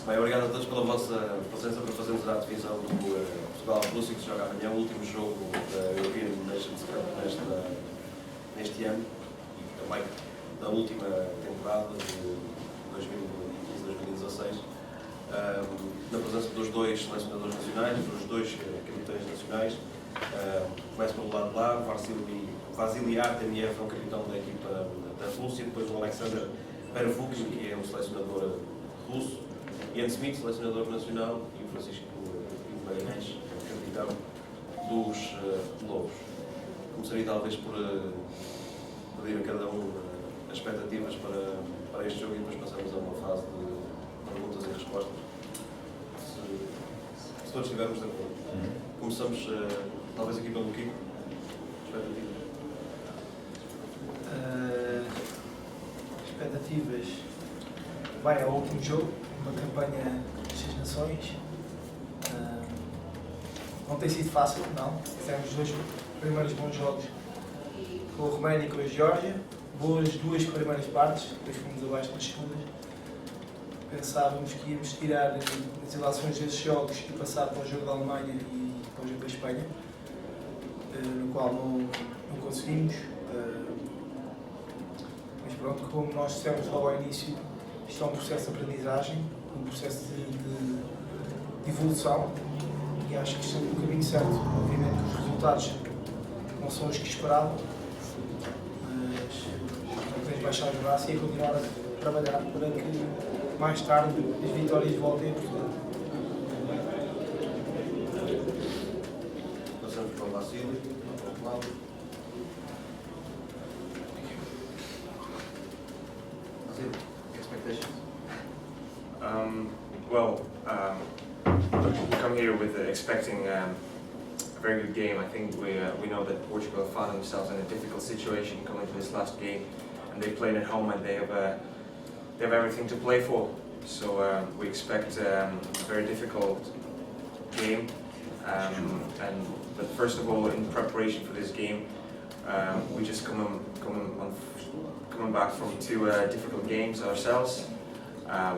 Bem, obrigado a todos pela vossa presença para fazermos a definição do Portugal-Rússia, que se joga amanhã, o último jogo da European Nations Cup neste ano e também da última temporada de 2015-2016, na presença dos dois selecionadores nacionais, dos dois capitães nacionais. Começo pelo lado de lá, Vasily Artemiev é o capitão da equipa da Rússia, depois o Alexander Pervukin, que é o selecionador russo, Ian Smith, selecionador nacional, e o Francisco Magalhães, capitão dos Lobos. Começaria talvez por pedir a cada um as expectativas para este jogo e depois passamos a uma fase de perguntas e respostas. Se todos estivermos de acordo. Começamos talvez aqui pelo Kiko. Expectativas. Vai ao último jogo, uma campanha de 6 nações. Não tem sido fácil, não. Fizemos 2 primeiros bons jogos com a Roménia e com a Geórgia. Boas 2 primeiras partes, depois fomos abaixo nas segundas. Pensávamos que íamos tirar as ilações desses jogos e passar para o jogo da Alemanha e para o jogo da Espanha, no qual não conseguimos. Mas pronto, como nós dissemos logo ao início, isto é um processo de aprendizagem, um processo de evolução, e acho que estamos no caminho certo. Obviamente que os resultados não são os que esperava, mas temos de baixar os braços e continuar a trabalhar para que mais tarde as vitórias voltem a Portugal. Passamos para o Vasily, para o outro lado. Expectations? We come here with expecting a very good game. I think we know that Portugal found themselves in a difficult situation coming to this last game, and they played at home and they have everything to play for. So we expect a very difficult game. But first of all, in preparation for this game, we just coming back from 2 difficult games ourselves.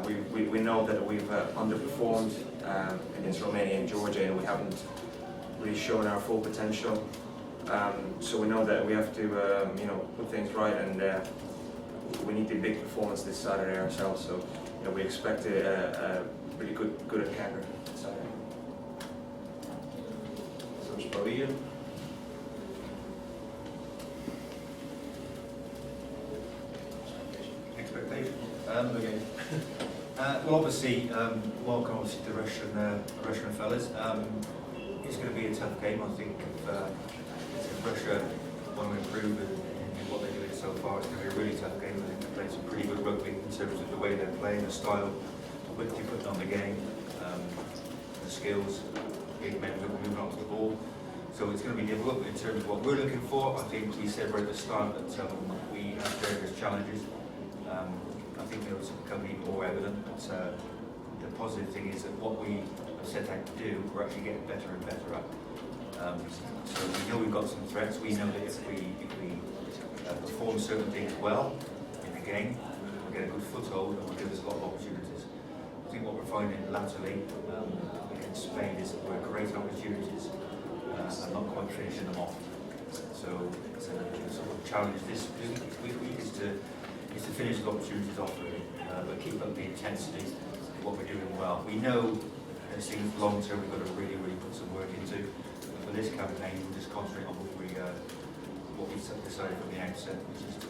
We know that we've underperformed against Romania and Georgia, and we haven't really shown our full potential. So we know that we have to put things right, and we need a big performance this Saturday ourselves. So we expect a really good encounter this Saturday. Passamos para o Ian. Expectations. Okay. Well, obviously, welcome obviously to the Russian fellas. It's going to be a tough game. I think if Russia want to improve in what they're doing so far, it's going to be a really tough game. I think they're playing some pretty good rugby in terms of the way they're playing, the style, the width you put on the game, the skills, big men moving onto the ball. So it's going to be difficult in terms of what we're looking for. I think we said right at the start that we have various challenges. I think those are becoming more evident, but the positive thing is that what we have set out to do, we're actually getting better and better at. So we know we've got some threats. We know that if we perform certain things well in the game, we'll get a good foothold and will give us a lot of opportunities. I think what we're finding latterly against Spain is that we're creating opportunities and not quite finishing them off. So it's a sort of challenge this week is to finish the opportunities off really, but keep up the intensity of what we're doing well. We know there's things long term we've got to really put some work into. But for this campaign, we'll just concentrate on what we decided from the outset, which is to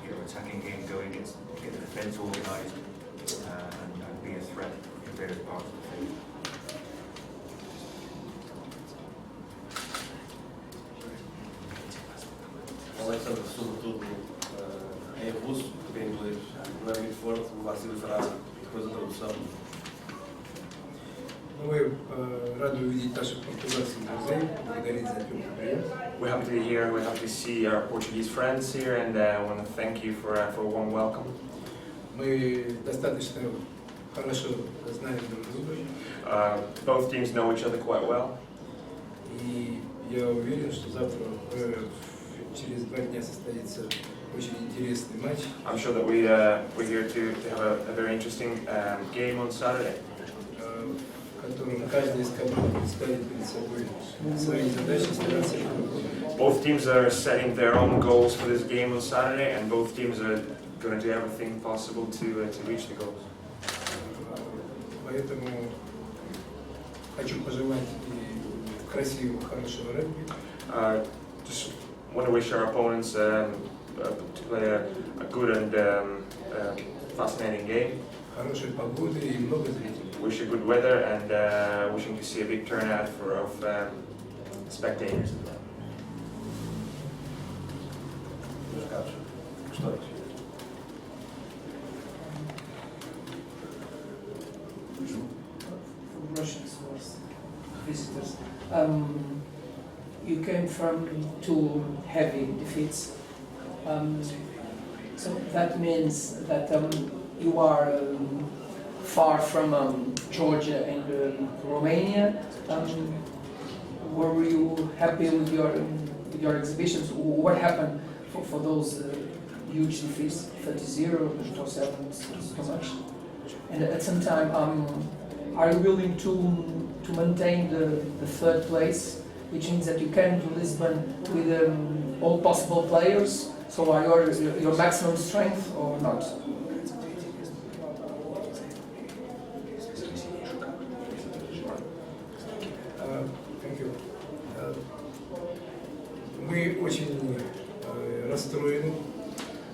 get our attacking game going, get the defence organised, and be a threat in various parts of the field. Alexander, sobretudo em russo, porque em inglês não é muito forte, o Vasily fará depois a tradução. Мы рады увидеть наших португальских друзей, благодарить за теплый прием. We're happy to be here. We're happy to see our Portuguese friends here, and I want to thank you for a warm welcome. Мы достаточно хорошо знаем друг друга. Both teams know each other quite well. И я уверен, что завтра, через 2 дня состоится очень интересный матч. I'm sure that we're here to have a very interesting game on Saturday. В котором каждая из команд ставит перед собой свои задачи, старается их выполнить. Both teams are setting their own goals for this game on Saturday, and both teams are going to do everything possible to reach the goals. Поэтому хочу пожелать и красивого, хорошего регби. Just want to wish our opponents to play a good and fascinating game. Хорошей погоды и много зрителей. Wish you good weather and wishing to see a big turnout of spectators. Meus caros, questões? Russians was visitors. You came from two heavy defeats. So that means that you are far from Georgia and Romania. Were you happy with your exhibitions? What happened for those huge defeats? 30-0, 4-7, too much. And at some time, are you willing to maintain the third place, which means that you came to Lisbon with all possible players? So are your maximum strength or not? Thank you. Мы очень расстроены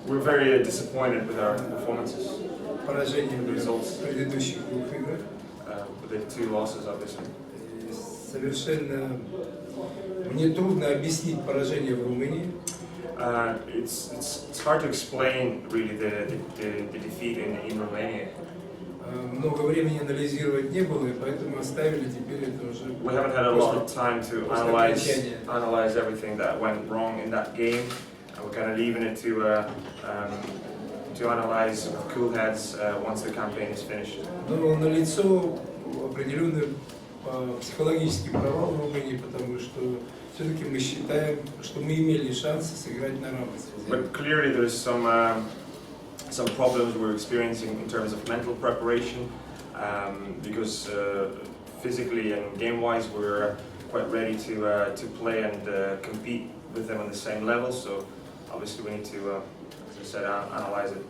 We're very disappointed with our performances, поражением в предыдущих двух играх. with the two losses, obviously. И совершенно мне трудно объяснить поражение в Румынии. It's hard to explain really the defeat in Romania. Много времени анализировать не было, и поэтому оставили теперь это уже. We haven't had a lot of time to analyze everything that went wrong in that game, and we're kind of leaving it to analyze with cool heads once the campaign is finished. Но налицо определенный психологический провал в Румынии, потому что все-таки мы считаем, что мы имели шанс сыграть на равенстве. But clearly there's some problems we're experiencing in terms of mental preparation, because physically and game-wise we're quite ready to play and compete with them on the same level. So obviously we need to, as I said, analyze it.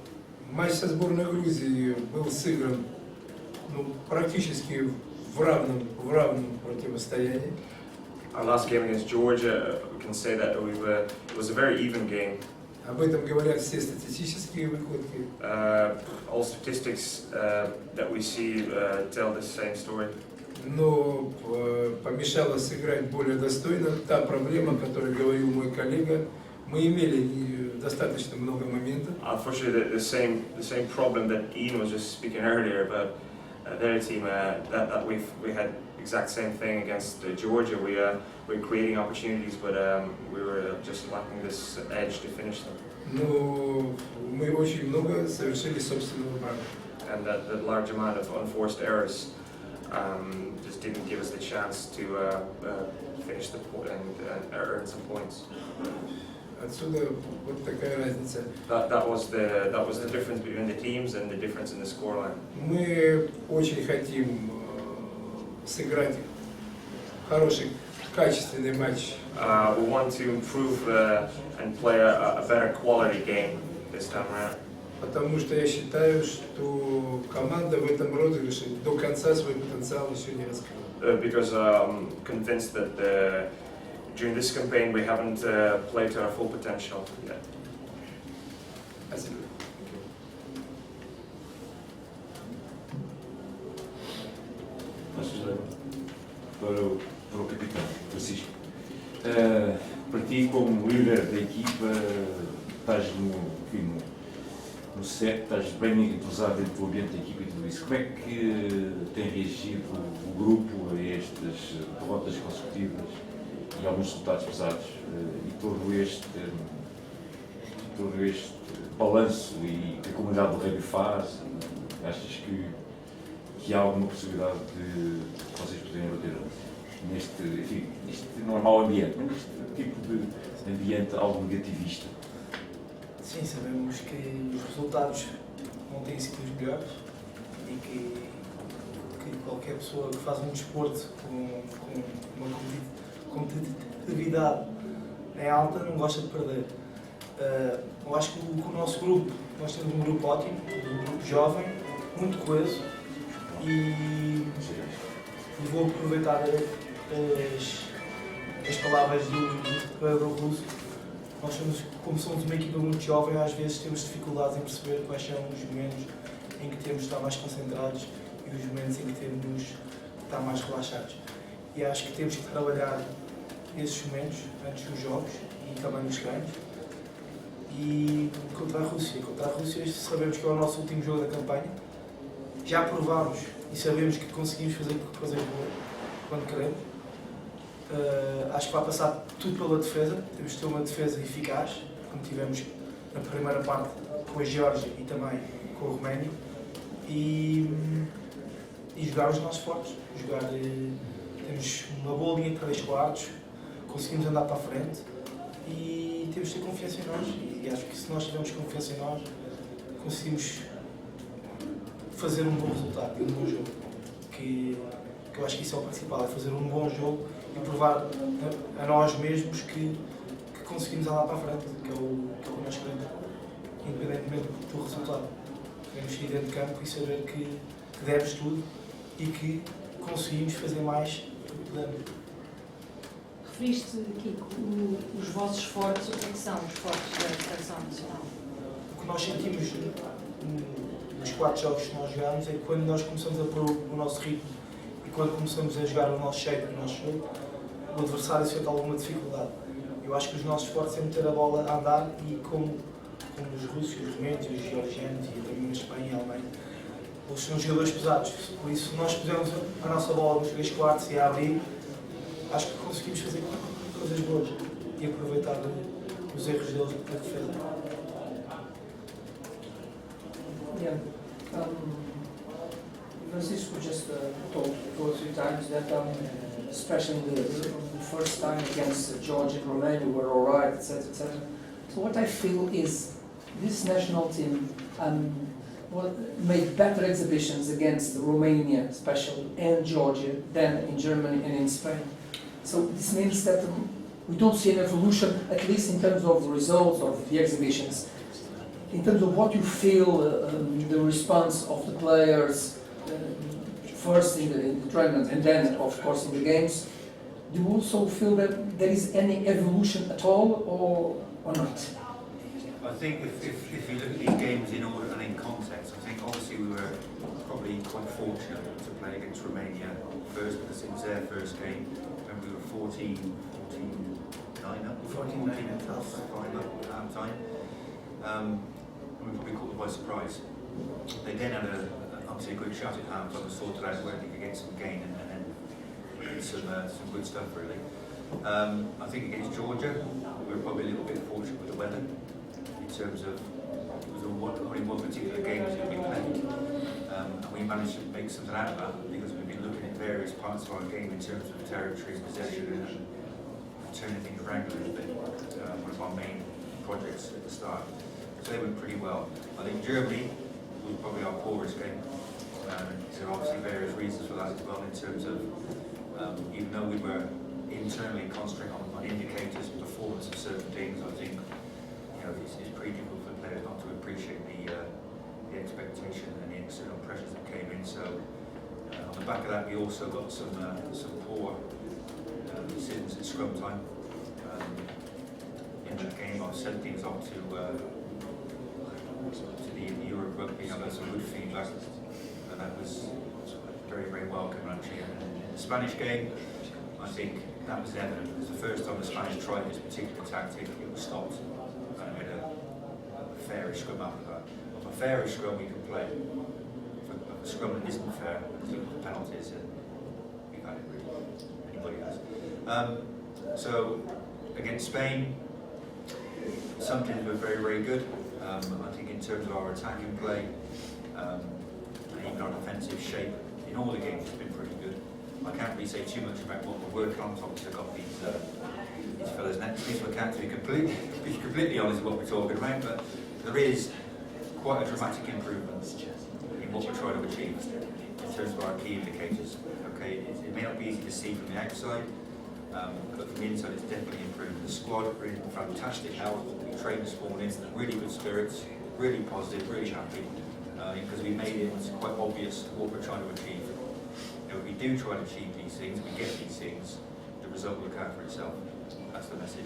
Матч со сборной Грузии был сыгран практически в равном противостоянии. Our last game against Georgia, we can say that it was a very even game. Об этом говорят все статистические выкладки. All statistics that we see tell the same story. Но помешало сыграть более достойно та проблема, о которой говорил мой коллега. Мы имели достаточно много моментов. Unfortunately, the same problem that Ian was just speaking earlier about their team, that we had exact same thing against Georgia. We're creating opportunities, but we were just lacking this edge to finish them. Но мы очень много совершили собственного брака. And that large amount of unforced errors just didn't give us the chance to finish the and earn some points. Отсюда вот такая разница. That was the difference between the teams and the difference in the scoreline. Мы очень хотим сыграть хороший, качественный матч. We want to improve and play a better quality game this time around. Потому что я считаю, что команда в этом розыгрыше до конца свой потенциал еще не раскрыла. Because I'm convinced that during this campaign we haven't played to our full potential yet. Спасибо. Para o capitão, Francisco. Para ti, como líder da equipa, estás no set, estás bem entrosado dentro do ambiente da equipa e tudo isso. Como é que tem reagido o grupo a estas derrotas consecutivas e alguns resultados pesados e todo este balanço e que a comunidade do rugby faz? Achas que há alguma possibilidade de vocês poderem bater neste não é mau ambiente, mas neste tipo de ambiente algo negativista? Sim, sabemos que os resultados não têm sido os melhores e que qualquer pessoa que faz um desporto com uma competitividade em alta não gosta de perder. Eu acho que o nosso grupo, nós temos um grupo ótimo, um grupo jovem, muito coeso e vou aproveitar as palavras do treinador russo. Nós como somos uma equipa muito jovem, às vezes temos dificuldades em perceber quais são os momentos em que temos de estar mais concentrados e os momentos em que temos de estar mais relaxados. E acho que temos que trabalhar esses momentos antes dos jogos e também nos ganhos. E contra a Rússia sabemos que é o nosso último jogo da campanha. Já provámos e sabemos que conseguimos fazer coisas boas quando queremos. Acho que vai passar tudo pela defesa. Temos de ter uma defesa eficaz, como tivemos na primeira parte com a Geórgia e também com a Roménia. E jogar os nossos fortes. Temos uma boa linha de 3 quartos, conseguimos andar para a frente e temos de ter confiança em nós. E acho que se nós tivermos confiança em nós, conseguimos fazer um bom resultado e um bom jogo. Que eu acho que isso é o principal, é fazer um bom jogo e provar a nós mesmos que conseguimos andar para a frente, que é o que nós queremos, independentemente do resultado. Queremos ir dentro de campo e saber que demos tudo e que conseguimos fazer mais do que podemos. Referiste, Kiko, os vossos fortes, o que são os fortes da seleção nacional? O que nós sentimos nos 4 jogos que nós jogamos é que quando nós começamos a pôr o nosso ritmo e quando começamos a jogar o nosso shape, o nosso jogo, o adversário sente alguma dificuldade. Eu acho que os nossos fortes é meter a bola a andar e como os russos, os romenos, os georgianos e também a Espanha e a Alemanha, eles são jogadores pesados. Por isso, se nós pusermos a nossa bola nos 3 quartos e a abrir, acho que conseguimos fazer coisas boas e aproveitar os erros deles da defesa. Yeah. Francisco just told 2 or 3 times that especially the first time against Georgia and Romania were alright, etc., etc. So what I feel is this national team made better exhibitions against Romania, especially, and Georgia than in Germany and in Spain. So this means that we don't see an evolution, at least in terms of the results of the exhibitions. In terms of what you feel, the response of the players, first in the tournament and then, of course, in the games, do you also feel that there is any evolution at all, or not? I think if you look at these games in order and in context, I think obviously we were probably quite fortunate to play against Romania first because it was their first game and we were 14-9 up, 14-9 at half time. We probably caught them by surprise. They then had obviously a good shot at half time and sorted out where they could get some gain and then some good stuff really. I think against Georgia we were probably a little bit fortunate with the weather in terms of it was only one particular game that we played and we managed to make something out of that because we've been looking at various parts of our game in terms of territory, possession and turning things around a little bit. One of our main projects at the start. So they went pretty well. I think Germany was probably our poorest game. There are obviously various reasons for that as well in terms of even though we were internally concentrating on indicators and performance of certain things, I think it's pretty difficult for players not to appreciate the expectation and the external pressures that came in. So on the back of that, we also got some poor decisions at scrum time. In that game, I was sent things off to the Europe Rugby. I got some good feedback, and that was very, very welcome actually. And in the Spanish game, I think that was evident. It was the first time the Spanish tried this particular tactic. It was stopped, and we had a fairish scrum after that. Of a fairish scrum we can play. For a scrum that isn't fair, and look at the penalties, and we've had it really. Anybody has. So against Spain, some teams were very, very good. I think in terms of our attacking play, and even our defensive shape, in all the games it's been pretty good. I can't really say too much about what we're working on, obviously I've got these fellas next to me, so I can't be completely honest with what we're talking about, but there is quite a dramatic improvement in what we're trying to achieve in terms of our key indicators. Okay, it may not be easy to see from the outside, but from the inside it's definitely improved. The squad are in fantastic health. We trained this morning, really good spirits, really positive, really happy, because we made it quite obvious what we're trying to achieve. You know, if we do try to achieve these things, we get these things, the result will look out for itself. That's the message.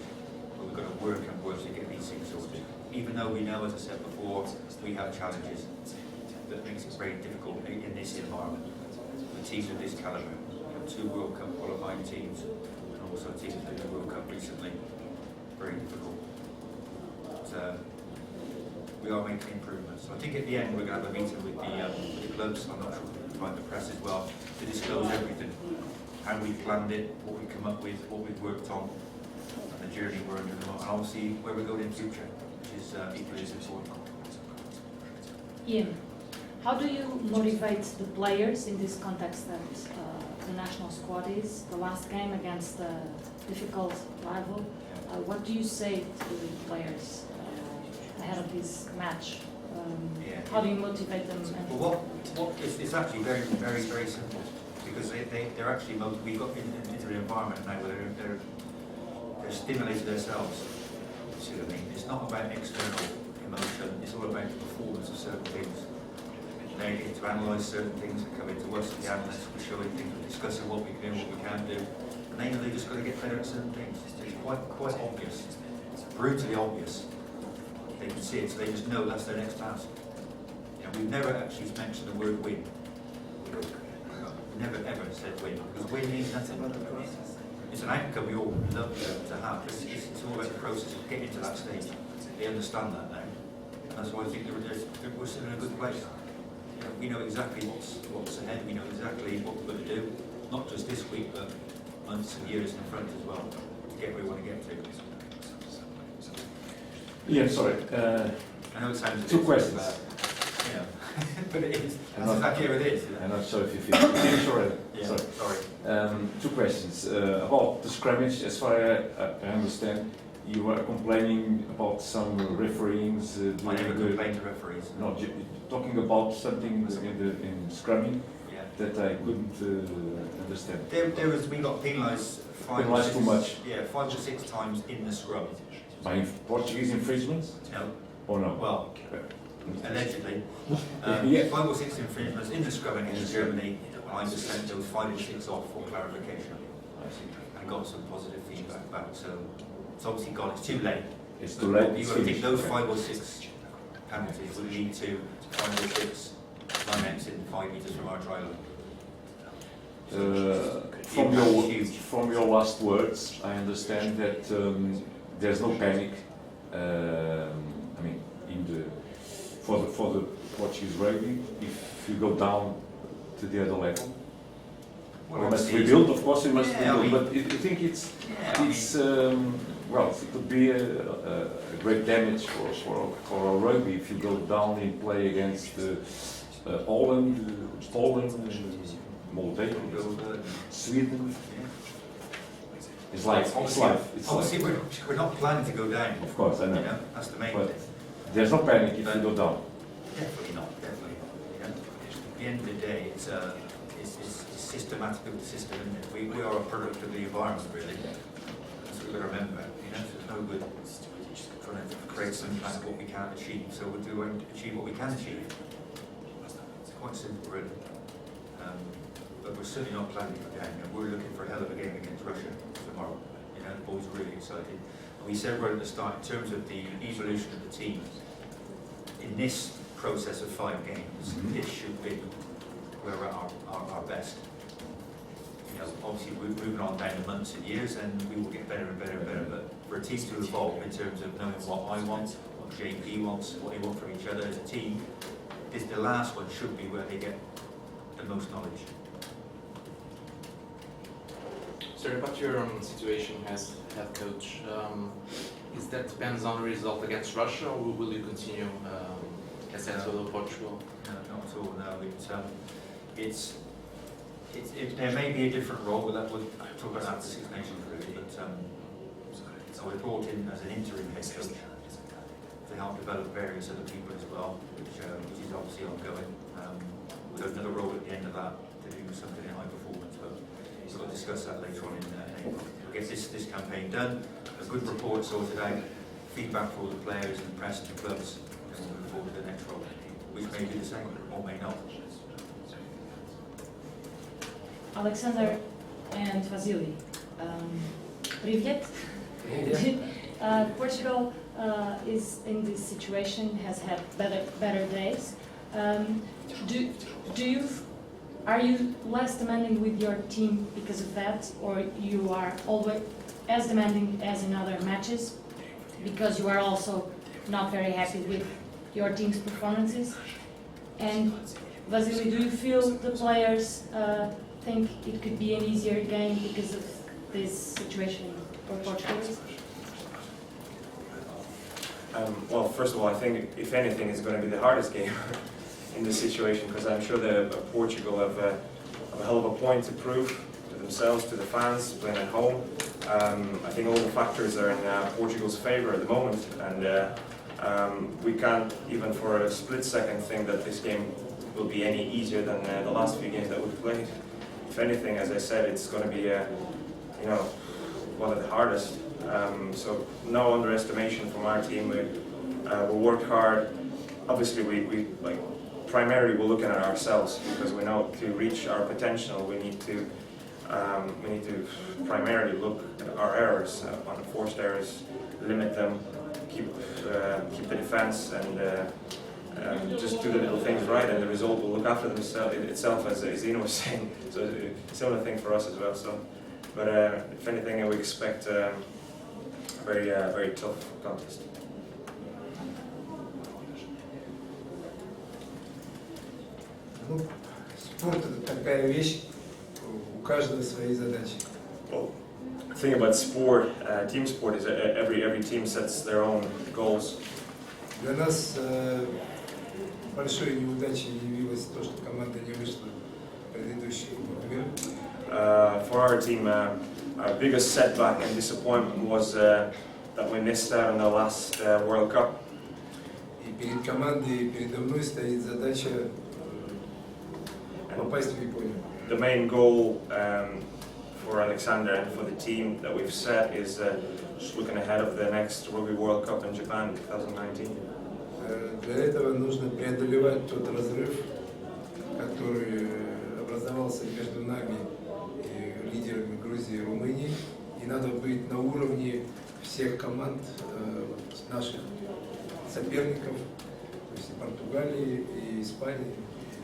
But we've got to work and work to get these things sorted. Even though we know, as I said before, we have challenges that makes it very difficult in this environment. The teams of this calibre, you know, 2 World Cup qualifying teams, and also teams that did the World Cup recently, very difficult. But, we are making improvements. So I think at the end we're going to have a meeting with the clubs, I'm not sure if we can find the press as well, to disclose everything. How we planned it, what we come up with, what we've worked on, and the journey we're under, and obviously where we're going in the future, which is equally as important. Ian, how do you motivate the players in this context that the national squad is? The last game against a difficult rival, what do you say to the players ahead of this match? How do you motivate them? Well, it's actually very simple, because they're actually we've got into an environment now where they're stimulated themselves. See what I mean? It's not about external emotion. It's all about the performance of certain things. They get to analyse certain things that come into us, the analysts, we're showing things, we're discussing what we can do, what we can't do, and they know they just got to get better at certain things. It's quite obvious. It's brutally obvious. They can see it, so they just know that's their next task. You know, we've never actually mentioned the word win. We've never ever said win, because win means nothing. It's an outcome we all love to have. It's all about the process of getting to that stage. They understand that now. And that's why I think we're still in a good place. You know, we know exactly what's ahead. We know exactly what we're going to do, not just this week, but months and years in front as well, to get where we want to get to. Yeah, sorry. I know it sounds 2 questions. Yeah, but it is. That's exactly what it is. I'm not sure if you finished already. Yeah, sorry. 2 questions. About the scrimmage, as far as I understand, you were complaining about some referees. I never complained to referees. No, talking about something in scrumming Yeah. that I couldn't understand. We got penalised 5 Penalised too much. Yeah, 5 or 6 times in the scrum. By Portuguese infringements? No. Or no? Well, allegedly. Yeah. 5 or 6 infringements in the scrum against Germany. I just sent those 5 or 6 off for clarification. I got some positive feedback back, so it's obviously gone. It's too late. It's too late. You've got to think those 5 or 6 penalties would lead to 5 or 6 line-outs in 5 metres from our try line. From your last words, I understand that there's no panic. I mean, for the Portuguese rugby, if you go down to the other level, we must rebuild. Of course, we must rebuild. But I think well, it could be a great damage for our rugby if you go down and play against Holland, Poland, Moldavia, Sweden. It's life. Obviously, we're not planning to go down. Of course, I know. You know, that's the main But thing. there's no panic if you go down. Definitely not. Definitely not. You know? At the end of the day, it's systematic of the system, isn't it? We are a product of the environment, really. That's what we've got to remember. You know, so it's no good trying to create some plan of what we can't achieve. So we'll do and achieve what we can achieve. It's quite simple, really. But we're certainly not planning to go down. You know, we're looking for a hell of a game against Russia tomorrow. You know, the boys are really excited. And we said right at the start, in terms of the evolution of the team, in this process of 5 games, this should be where we're at our best. You know, obviously we're moving on down the months and years, and we will get better and better and better. But for a team to evolve in terms of knowing what I want, what JP wants, what they want from each other as a team, the last one should be where they get the most knowledge. Sorry about your situation as head coach. Is that depends on the result against Russia, or will you continue as head coach of Portugal? No, not at all. No, there may be a different role, but that would talk about that the Six Nations really. But I was brought in as an interim head coach to to help develop various other people as well, which is obviously ongoing. We've got another role at the end of that to do something in high performance, but we'll discuss that later on in April. We'll get this campaign done, a good report sorted out, feedback for all the players and the press and the clubs, and we'll move forward to the next role, which may be the same or may not. Alexander and Vasily, привет. Portugal is in this situation, has had better days. Are you less demanding with your team because of that, or you are always as demanding as in other matches because you are also not very happy with your team's performances? And Vasily, do you feel the players think it could be an easier game because of this situation for Portugal? Well, first of all, I think if anything, it's going to be the hardest game in this situation, because I'm sure that Portugal have a hell of a point to prove to themselves, to the fans, playing at home. I think all the factors are in Portugal's favour at the moment, and we can't even for a split second think that this game will be any easier than the last few games that we've played. If anything, as I said, it's going to be one of the hardest. So no underestimation from our team. We work hard. Obviously, we primarily we're looking at ourselves, because we know to reach our potential we need to primarily look at our errors, unforced errors, limit them, keep the defense, and just do the little things right, and the result will look after itself, as Zeno was saying. So a similar thing for us as well. So, but if anything, we expect a very tough contest. Ну, спорт это такая вещь, у каждого свои задачи. Well, the thing about sport, team sport, is every team sets their own goals. Для нас большой неудачей явилось то, что команда не вышла в предыдущий турнир. For our team, our biggest setback and disappointment was that we missed out on the last World Cup. И перед командой, передо мной стоит задача попасть в Японию. The main goal for Alexander and for the team that we've set is just looking ahead of the next Rugby World Cup in Japan in 2019. Для этого нужно преодолевать тот разрыв, который образовался между нами и лидерами Грузии и Румынии. И надо быть на уровне всех команд наших соперников, то есть и Португалии, и Испании.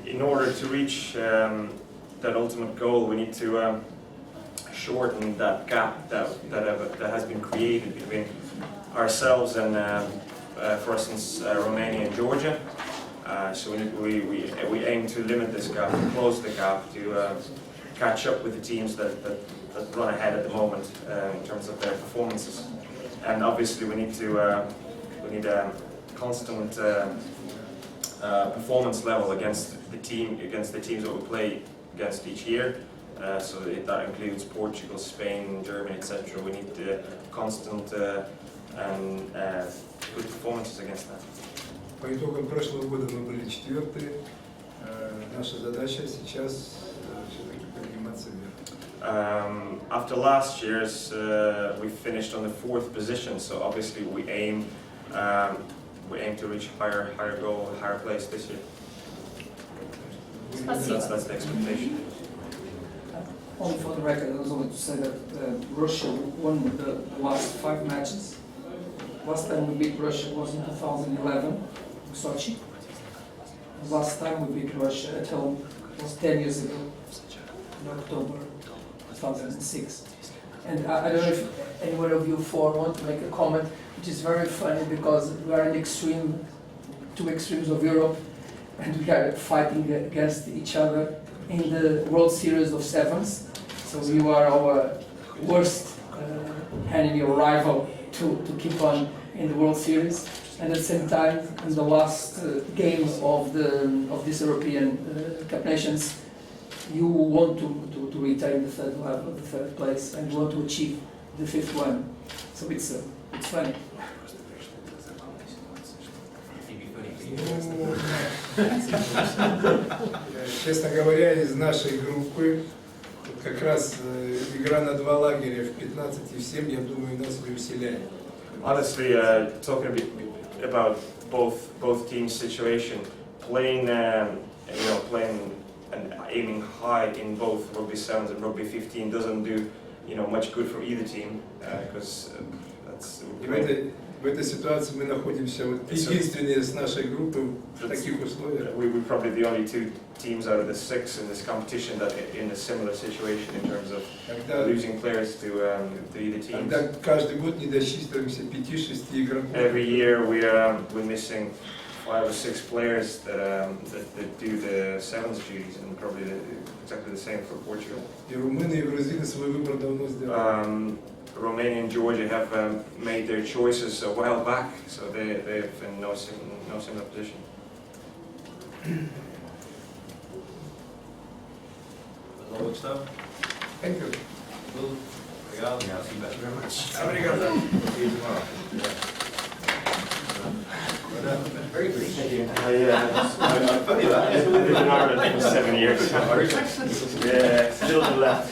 In order to reach that ultimate goal, we need to shorten that gap that has been created between ourselves and, for instance, Romania and Georgia. So we aim to limit this gap, to close the gap, to catch up with the teams that run ahead at the moment in terms of their performances. And obviously, we need a constant performance level against the teams that we play against each year. So that includes Portugal, Spain, Germany, etc. We need constant and good performances against that. По итогам прошлого года мы были четвертые. Наша задача сейчас все-таки подниматься вверх. After last year's, we finished on the 4th position. So obviously we aim to reach higher goal, higher place this year. That's the expectation. Only for the record, I was only to say that Russia won the last 5 matches. Last time we beat Russia was in 2011 in Sochi. Last time we beat Russia at home was 10 years ago, in October 2006. And I don't know if any one of you four want to make a comment, which is very funny because we are in two extremes of Europe, and we are fighting against each other in the World Series of Sevens. So you are our worst enemy or rival to keep on in the World Series. And at the same time, in the last game of this European Cup Nations, you want to retain the third level, the third place, and you want to achieve the 5th one. So it's funny. Честно говоря, из нашей группы как раз игра на два лагеря в 15 и в 7, я думаю, нас не усиляет. Honestly, talking a bit about both teams' situation, playing playing and aiming high in both Rugby 7s and Rugby 15 doesn't do much good for either team because that's. В этой ситуации мы находимся единственные с нашей группы в таких условиях. We're probably the only two teams out of the 6 in this competition that are in a similar situation in terms of losing players to either teams. Когда каждый год не досчитываемся 5-6 игроков. Every year we're missing 5 or 6 players that do the 7s duties, and probably exactly the same for Portugal. И румыны и грузины свой выбор давно сделали. Romania and Georgia have made their choices a while back, so they've in no similar position. Nog een staan? Thank you. Obrigado. Thank you very much. Obrigado. See you tomorrow. Very good. I've lived in Ireland for 7 years. Yeah, still to the left.